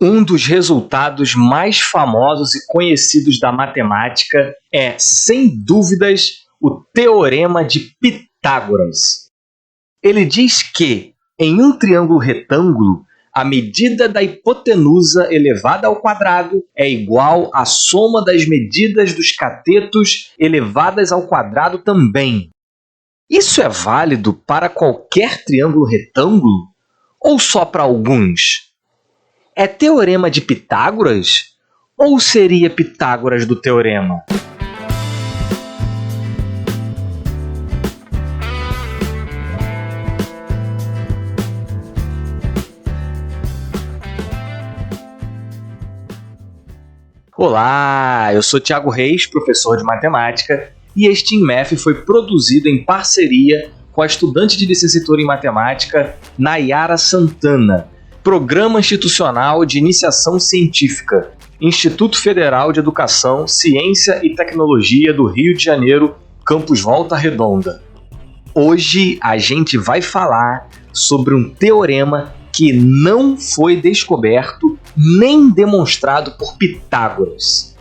Um dos resultados mais famosos e conhecidos da matemática é, sem dúvidas, o Teorema de Pitágoras. Ele diz que, em um triângulo retângulo, a medida da hipotenusa elevada ao quadrado é igual à soma das medidas dos catetos elevadas ao quadrado também. Isso é válido para qualquer triângulo retângulo ou só para alguns? É Teorema de Pitágoras ou seria Pitágoras do Teorema? Olá, eu sou Thiago Reis, professor de matemática, e este InMath foi produzido em parceria com a estudante de licenciatura em matemática Nayara Santana, Programa Institucional de Iniciação Científica, Instituto Federal de Educação, Ciência e Tecnologia do Rio de Janeiro, Campus Volta Redonda. Hoje a gente vai falar sobre um teorema que não foi descoberto nem demonstrado por Pitágoras.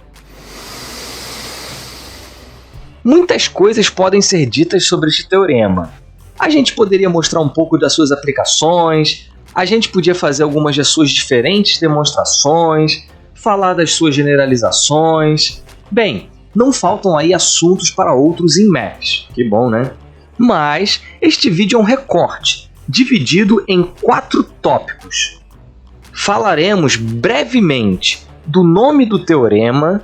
Muitas coisas podem ser ditas sobre este teorema. A gente poderia mostrar um pouco das suas aplicações, a gente podia fazer algumas das suas diferentes demonstrações, falar das suas generalizações. Bem, não faltam aí assuntos para outros InMaths, que bom, né? Mas este vídeo é um recorte, dividido em 4 tópicos. Falaremos brevemente do nome do teorema,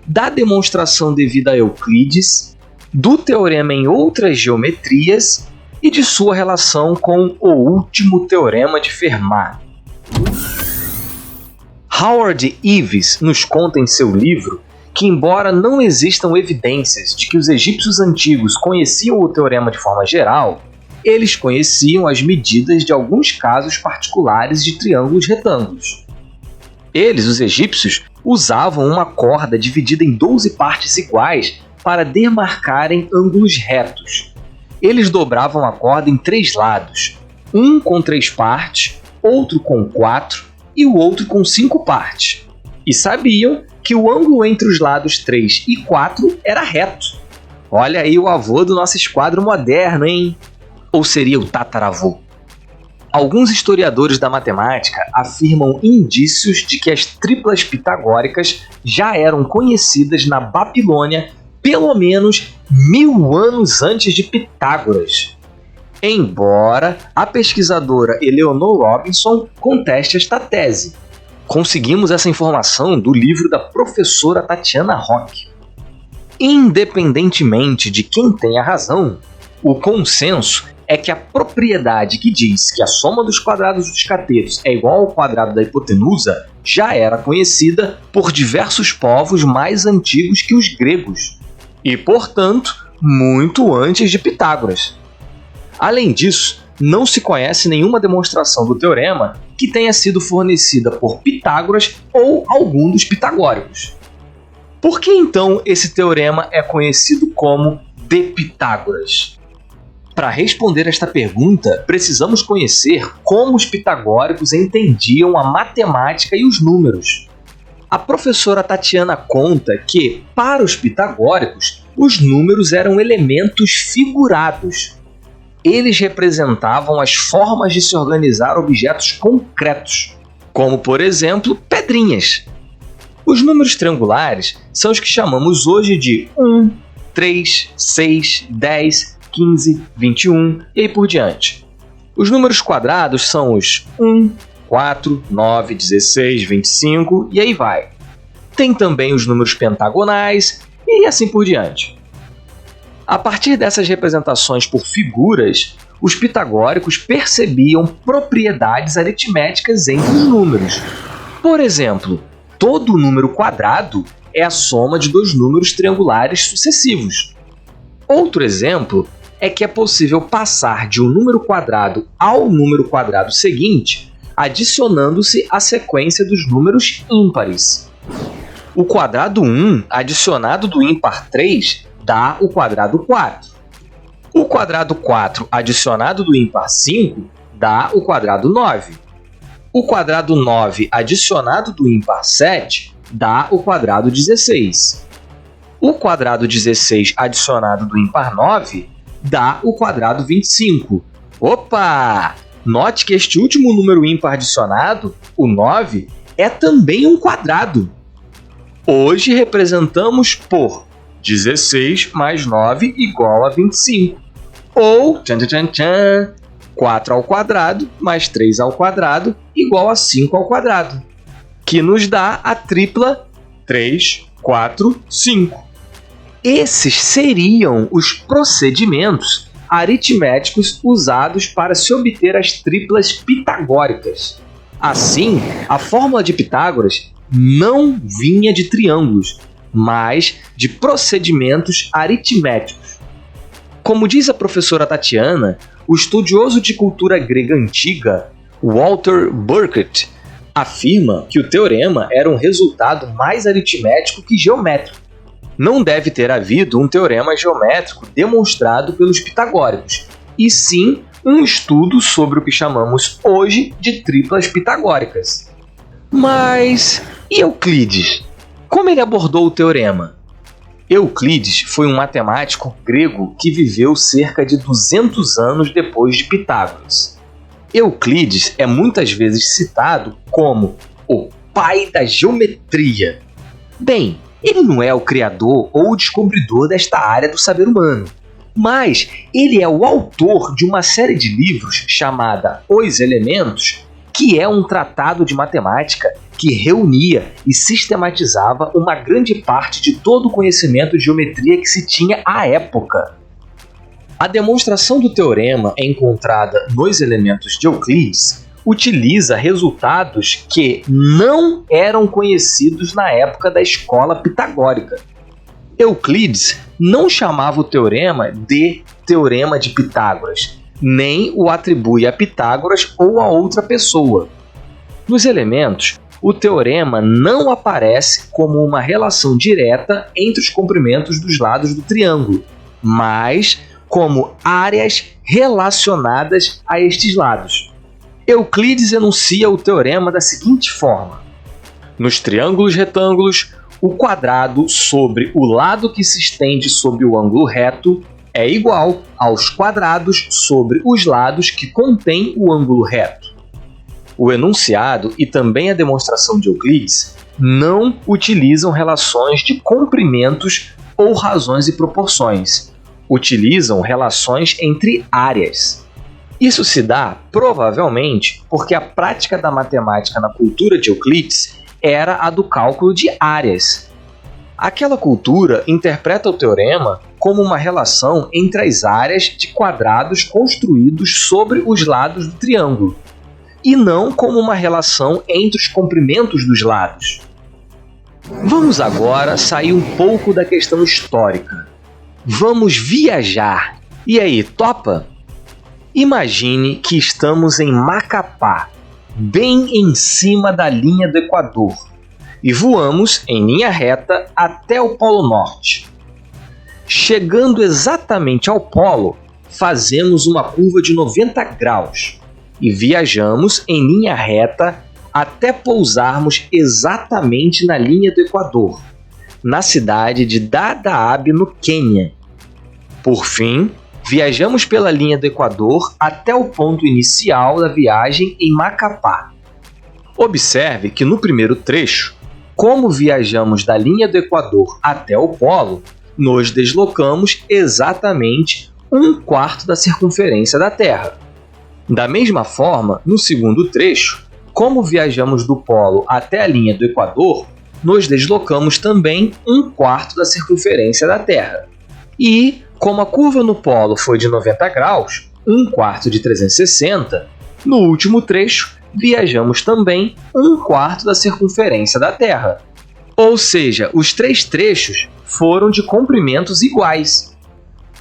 da demonstração devida a Euclides, do teorema em outras geometrias e de sua relação com o último teorema de Fermat. Howard Ives nos conta em seu livro que, embora não existam evidências de que os egípcios antigos conheciam o teorema de forma geral, eles conheciam as medidas de alguns casos particulares de triângulos retângulos. Eles, os egípcios, usavam uma corda dividida em 12 partes iguais para demarcarem ângulos retos. Eles dobravam a corda em 3 lados, um com 3 partes, outro com 4 e o outro com 5 partes. E sabiam que o ângulo entre os lados 3 e 4 era reto. Olha aí o avô do nosso esquadro moderno, hein? Ou seria o tataravô? Alguns historiadores da matemática afirmam indícios de que as triplas pitagóricas já eram conhecidas na Babilônia pelo menos 1000 anos antes de Pitágoras. Embora a pesquisadora Eleanor Robinson conteste esta tese. Conseguimos essa informação do livro da professora Tatiana Roque. Independentemente de quem tenha razão, o consenso é que a propriedade que diz que a soma dos quadrados dos catetos é igual ao quadrado da hipotenusa já era conhecida por diversos povos mais antigos que os gregos e, portanto, muito antes de Pitágoras. Além disso, não se conhece nenhuma demonstração do teorema que tenha sido fornecida por Pitágoras ou algum dos pitagóricos. Por que então esse teorema é conhecido como de Pitágoras? Para responder esta pergunta, precisamos conhecer como os pitagóricos entendiam a matemática e os números. A professora Tatiana conta que, para os pitagóricos, os números eram elementos figurados. Eles representavam as formas de se organizar objetos concretos, como, por exemplo, pedrinhas. Os números triangulares são os que chamamos hoje de 1, 3, 6, 10, 15, 21 e aí por diante. Os números quadrados são os 1, 4, 9, 16, 25 e aí vai. Tem também os números pentagonais e assim por diante. A partir dessas representações por figuras, os pitagóricos percebiam propriedades aritméticas entre os números. Por exemplo, todo número quadrado é a soma de 2 números triangulares sucessivos. Outro exemplo é que é possível passar de um número quadrado ao número quadrado seguinte, adicionando-se a sequência dos números ímpares. O quadrado 1 adicionado do ímpar 3 dá o quadrado 4. O quadrado 4 adicionado do ímpar 5 dá o quadrado 9. O quadrado 9 adicionado do ímpar 7 dá o quadrado 16. O quadrado 16 adicionado do ímpar 9 dá o quadrado 25. Opa! Note que este último número ímpar adicionado, o 9, é também um quadrado. Hoje representamos por 16 mais 9 igual a 25. Ou, 4 ao quadrado mais 3 ao quadrado igual a 5 ao quadrado, que nos dá a tripla 3, 4, 5. Esses seriam os procedimentos aritméticos usados para se obter as triplas pitagóricas. Assim, a fórmula de Pitágoras não vinha de triângulos, mas de procedimentos aritméticos. Como diz a professora Tatiana, o estudioso de cultura grega antiga, Walter Burkert, afirma que o teorema era um resultado mais aritmético que geométrico. Não deve ter havido um teorema geométrico demonstrado pelos pitagóricos, e sim um estudo sobre o que chamamos hoje de triplas pitagóricas. Mas e Euclides? Como ele abordou o teorema? Euclides foi um matemático grego que viveu cerca de 200 anos depois de Pitágoras. Euclides é muitas vezes citado como o pai da geometria. Bem, ele não é o criador ou o descobridor desta área do saber humano, mas ele é o autor de uma série de livros chamada Os Elementos, que é um tratado de matemática que reunia e sistematizava uma grande parte de todo o conhecimento de geometria que se tinha à época. A demonstração do teorema encontrada nos Elementos de Euclides utiliza resultados que não eram conhecidos na época da escola pitagórica. Euclides não chamava o teorema de Teorema de Pitágoras, nem o atribui a Pitágoras ou a outra pessoa. Nos Elementos, o teorema não aparece como uma relação direta entre os comprimentos dos lados do triângulo, mas como áreas relacionadas a estes lados. Euclides enuncia o teorema da seguinte forma: nos triângulos retângulos, o quadrado sobre o lado que se estende sobre o ângulo reto é igual aos quadrados sobre os lados que contêm o ângulo reto. O enunciado e também a demonstração de Euclides não utilizam relações de comprimentos ou razões e proporções. Utilizam relações entre áreas. Isso se dá, provavelmente, porque a prática da matemática na cultura de Euclides era a do cálculo de áreas. Aquela cultura interpreta o teorema como uma relação entre as áreas de quadrados construídos sobre os lados do triângulo, e não como uma relação entre os comprimentos dos lados. Vamos agora sair um pouco da questão histórica. Vamos viajar. E aí, topa? Imagine que estamos em Macapá, bem em cima da linha do Equador, e voamos em linha reta até o Polo Norte. Chegando exatamente ao polo, fazemos uma curva de 90 graus e viajamos em linha reta até pousarmos exatamente na linha do Equador, na cidade de Dadaab, no Quênia. Por fim, viajamos pela linha do Equador até o ponto inicial da viagem em Macapá. Observe que no primeiro trecho, como viajamos da linha do Equador até o polo, nos deslocamos exatamente 1/4 da circunferência da Terra. Da mesma forma, no segundo trecho, como viajamos do polo até a linha do Equador, nos deslocamos também 1/4 da circunferência da Terra. E, como a curva no polo foi de 90 graus, 1/4 de 360, no último trecho, viajamos também 1/4 da circunferência da Terra. Ou seja, os 3 trechos foram de comprimentos iguais.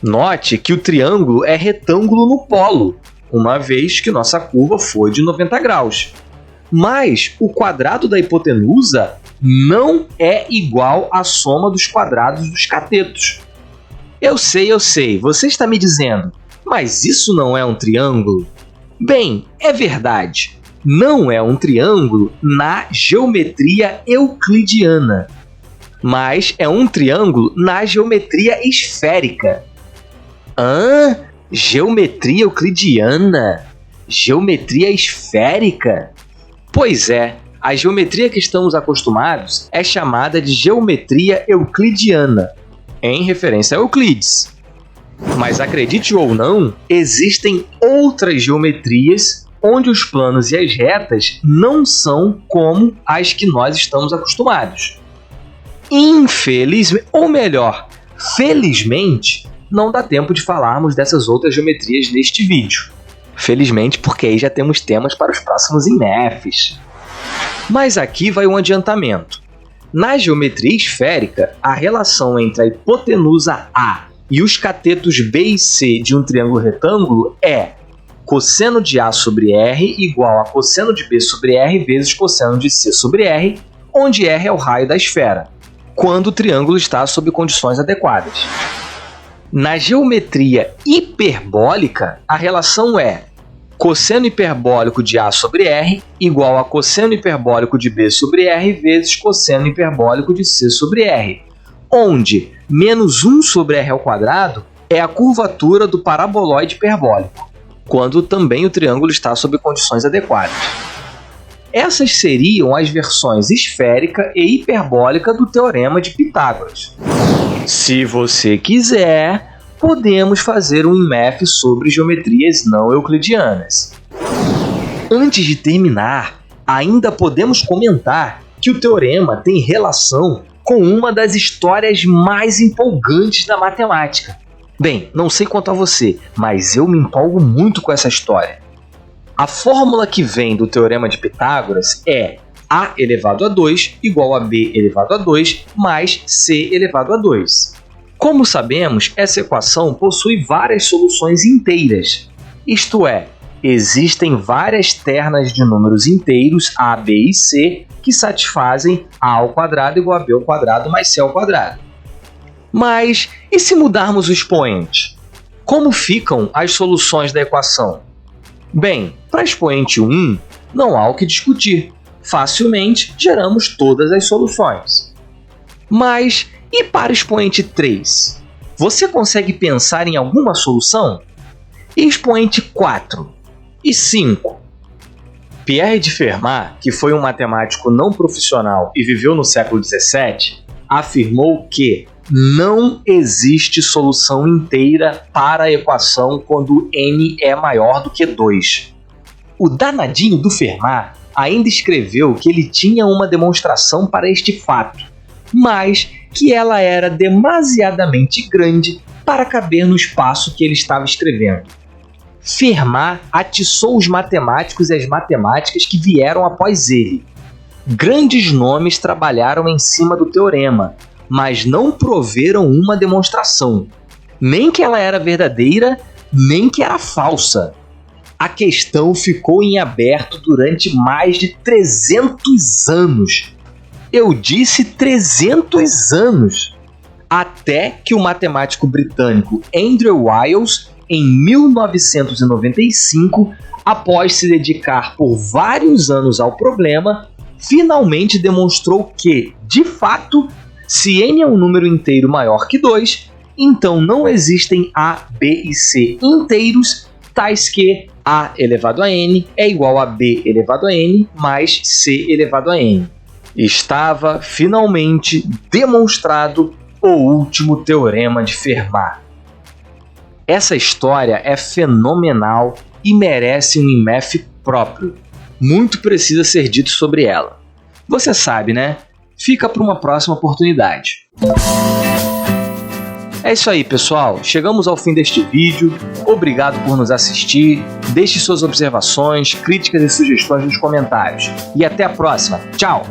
Note que o triângulo é retângulo no polo, uma vez que nossa curva foi de 90 graus. Mas o quadrado da hipotenusa não é igual à soma dos quadrados dos catetos. Eu sei, você está me dizendo, mas isso não é um triângulo? Bem, é verdade. não é um triângulo na geometria euclidiana, mas é um triângulo na geometria esférica. Geometria euclidiana? Geometria esférica? Pois é, a geometria que estamos acostumados é chamada de geometria euclidiana, em referência a Euclides. Mas acredite ou não, existem outras geometrias onde os planos e as retas não são como as que nós estamos acostumados. Infelizmente, ou melhor, felizmente, não dá tempo de falarmos dessas outras geometrias neste vídeo. Felizmente, porque aí já temos temas para os próximos INEFs. Mas aqui vai um adiantamento. Na geometria esférica, a relação entre a hipotenusa A e os catetos B e C de um triângulo retângulo é cosseno de A sobre R igual a cosseno de B sobre R vezes cosseno de C sobre R, onde R é o raio da esfera, quando o triângulo está sob condições adequadas. Na geometria hiperbólica, a relação é cosseno hiperbólico de A sobre R igual a cosseno hiperbólico de B sobre R vezes cosseno hiperbólico de C sobre R, onde menos 1 sobre R ao quadrado é a curvatura do paraboloide hiperbólico, quando também o triângulo está sob condições adequadas. Essas seriam as versões esférica e hiperbólica do Teorema de Pitágoras. Se você quiser, podemos fazer um INEF sobre geometrias não euclidianas. Antes de terminar, ainda podemos comentar que o teorema tem relação com uma das histórias mais empolgantes da matemática. Bem, não sei quanto a você, mas eu me empolgo muito com essa história. A fórmula que vem do Teorema de Pitágoras é A elevado a 2 igual a B elevado a 2 mais C elevado a 2. Como sabemos, essa equação possui várias soluções inteiras, isto é, existem várias ternas de números inteiros A, B e C que satisfazem A ao quadrado igual a B ao quadrado mais C ao quadrado. Mas e se mudarmos o expoente? Como ficam as soluções da equação? Bem, para expoente 1, não há o que discutir. Facilmente geramos todas as soluções. Mas e para expoente 3? Você consegue pensar em alguma solução? E expoente 4? E 5? Pierre de Fermat, que foi um matemático não profissional e viveu no século XVII, afirmou que não existe solução inteira para a equação quando n é maior do que 2. O danadinho do Fermat ainda escreveu que ele tinha uma demonstração para este fato, mas que ela era demasiadamente grande para caber no espaço que ele estava escrevendo. Fermat atiçou os matemáticos e as matemáticas que vieram após ele. Grandes nomes trabalharam em cima do teorema, mas não proveram uma demonstração, nem que ela era verdadeira, nem que era falsa. A questão ficou em aberto durante mais de 300 anos. Eu disse 300 anos! Até que o matemático britânico Andrew Wiles, em 1995, após se dedicar por vários anos ao problema, finalmente demonstrou que, de fato, se n é um número inteiro maior que 2, então não existem A, B e C inteiros, tais que A elevado a n é igual a B elevado a n mais C elevado a n. Estava finalmente demonstrado o último teorema de Fermat. Essa história é fenomenal e merece um INEF próprio. Muito precisa ser dito sobre ela. Você sabe, né? Fica para uma próxima oportunidade. É isso aí, pessoal. Chegamos ao fim deste vídeo. Obrigado por nos assistir. Deixe suas observações, críticas e sugestões nos comentários. E até a próxima. Tchau!